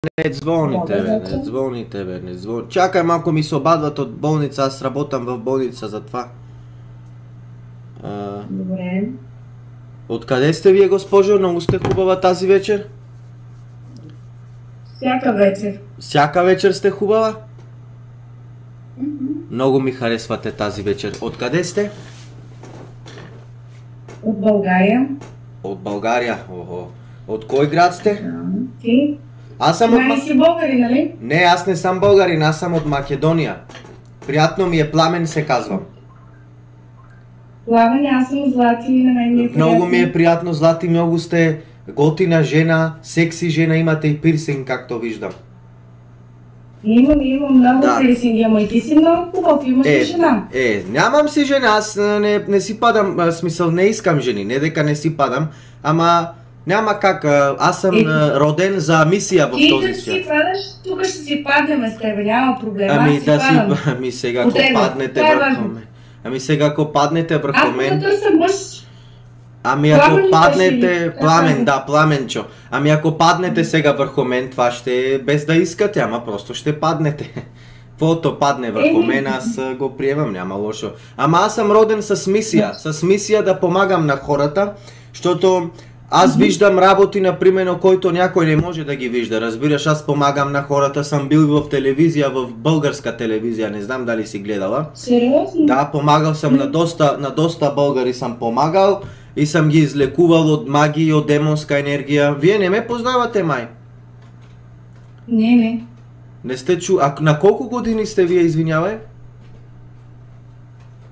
Не звоните, бе, не звоните, бе, не звоните. Чакай малко, ми се обадват от болница, аз работам в болница за това. Добре. Откъде сте вие, госпожо? Много сте хубава тази вечер? Всяка вечер. Всяка вечер сте хубава? Много ми харесвате тази вечер. Откъде сте? От България. От България. Ого. От кой град сте? Ти? Аз съм от... Не си българин, нали? Не, аз не съм българин, аз съм от Македония. Приятно ми е, Пламен се казвам. Пламен, аз съм Злати и на мен ми е приятно. Много ми е приятно, Злати, много сте готина жена, секси жена, имате и пирсинг, както виждам. Имам много пирсинги, ама и ти си много хубав, имаш ли жена? Нямам си жена, аз не си падам, в смисъл не искам жени, не дека не си падам, ама няма как, аз съм роден за мисия в този свят. Ти да си падаш, тук ще си паднем с тебе, няма проблем, ами, аз си падам. Ами сега, ако паднете върху мен. Ами сега, ако паднете върху мен... Аз да търся мъж. Ами ако паднете... Пламен, да, Пламенчо. Ами ако паднете сега върху мен, това ще е без да искате, ама просто ще паднете. Каквото падне върху мен, аз го приемам, няма лошо. Ама аз съм роден с мисия да помагам на хората, защото аз виждам работи, например, който някой не може да ги вижда. Разбираш, аз помагам на хората, съм бил в телевизия, в българска телевизия, не знам дали си гледала. Сериозно? Да, помагал съм на доста българи съм помагал и съм ги излекувал от магия и от демонска енергия. Вие не ме познавате, май? Не. Не сте А на колко години сте вие, извинявай?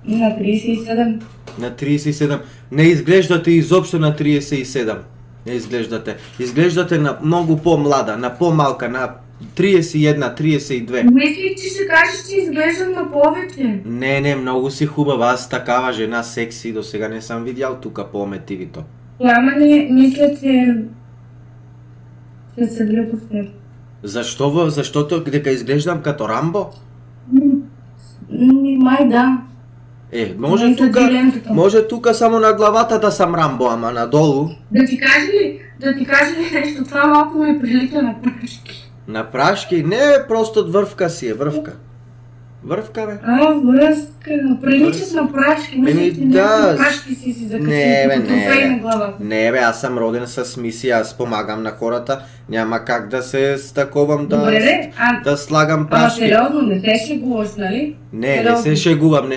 На 37. На 37. Не изглеждате изобщо на 37. Не изглеждате. Изглеждате на много по-млада, на по-малка, на 31, 32. Мислих, че ще кажеш, че изглеждам на повече. Не, много си хубава. Аз такава жена секси до сега не съм видял тук по метивито. Пламене, мисля, че ще се влюбя в теб. Защо? Защото дека изглеждам като Рамбо? Май да. Може тук само на главата да съм Рамбо, ама надолу. Да ти кажа ли нещо? Това малко ми прилича на прашки. На прашки? Не, просто вървка си е, вървка. Вървка, бе? Връзка. Приличат на прашки. Мисля, че някакви прашки си закачи трофей на глава. Не, бе, аз съм роден с мисия, аз помагам на хората. Няма как да се стаковам да слагам прашки. Ама сериозно, не се шегуваш, нали? Не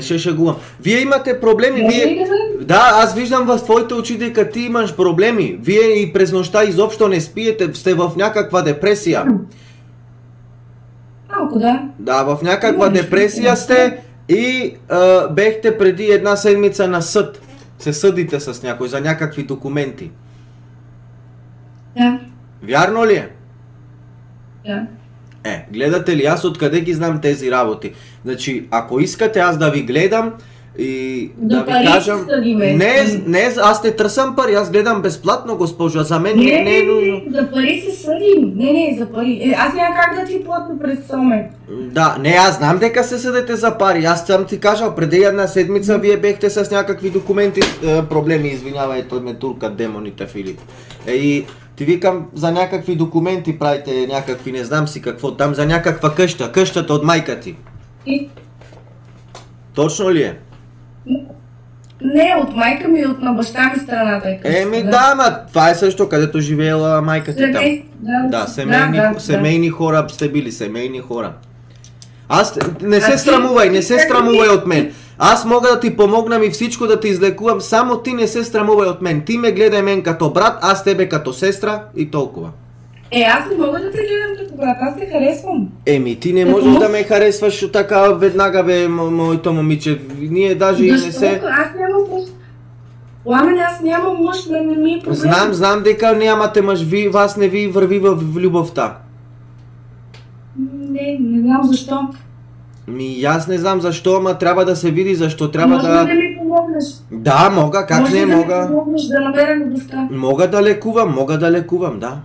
се шегувам. Вие имате проблеми, Да, аз виждам в твоите очи дека ти имаш проблеми. Вие и през нощта изобщо не спиете, сте в някаква депресия. Малко, да. Да, в някаква депресия сте и бехте преди една седмица на съд. Се съдите с някой за някакви документи. Да. Вярно ли е? Да. Гледате ли, аз откъде ги знам тези работи? Значи, ако искате аз да ви гледам и да ви кажам... Не, аз не търсам пари, аз гледам безплатно, госпожа, за мен не е нужно. За пари се съдим. Не, за пари. Аз няма как да ти платя през Соме. Да, не, аз знам дека се съдете за пари, аз съм ти кажал, преди една седмица вие бехте с някакви документи, проблеми, извинявай, той ме туркат демоните, Филип. И ти викам, за някакви документи правите някакви, не знам си какво там, за някаква къща, къщата от майка ти. Точно ли е? Не, от майка ми и от на баща ми страната е къща. Да, ама това е също, където живеела майка ти там. Да, семейни хора сте били, семейни хора. Аз не се срамувай от мен. Аз мога да ти помогнам и всичко да те излекувам, само ти не се срамувай от мен. Ти ме гледай мен като брат, аз тебе като сестра и толкова. Аз не мога да те гледам като брат, аз те харесвам. Ти не можеш да ме харесваш така веднага, бе, моето момиче. Ние даже и не се... Защото аз нямам мъж. Пламен, аз нямам мъж, не ми е проблем. Знам дека нямате мъж, вас не ви върви в любовта. Не знам защо. Аз не знам защо, ама трябва да се види защо. Трябва да ми помогнеш. Да, мога, как не мога. Може да ми помогнеш да намеря любовта. Мога да лекувам, да.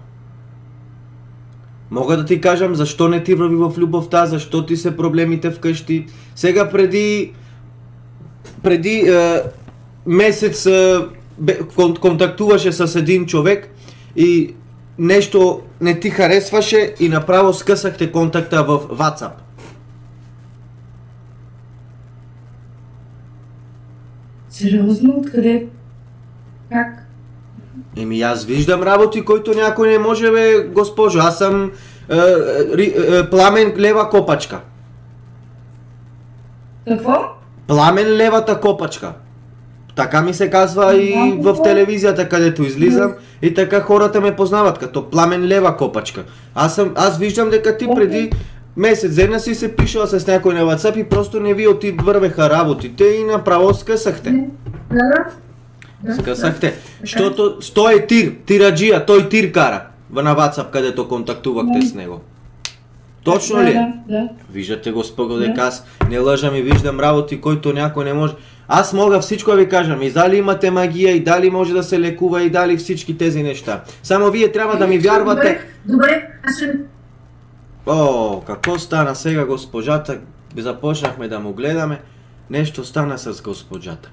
Мога да ти кажам защо не ти върви в любовта, защо ти са проблемите вкъщи. Сега преди месец контактуваше с един човек и нещо не ти харесваше и направо скъсахте контакта в WhatsApp. Сериозно? Откъде? Как? Еми аз виждам работи, които някой не може, бе, госпожо. Аз съм Пламен Лева Копачка. Какво? Пламен Левата Копачка. Така ми се казва и в телевизията, където излизам, и така хората ме познават като Пламен Лева Копачка. Аз виждам дека ти преди месец дена си се пишала с някой на WhatsApp и просто не ви вървеха работите и направо скъсахте. Скъсахте. Защото той е тираджия, той тир кара на WhatsApp, където контактувахте с него. Точно ли? Да. Виждате, господо, дека аз не лъжам и виждам работи, които някой не може. Аз мога всичко да ви кажам, и дали имате магия, и дали може да се лекува, и дали всички тези неща. Само вие трябва да ми вярвате. Добре, аз ще... О, какво стана сега госпожата? Започнахме да му гледаме. Нещо стана с госпожата.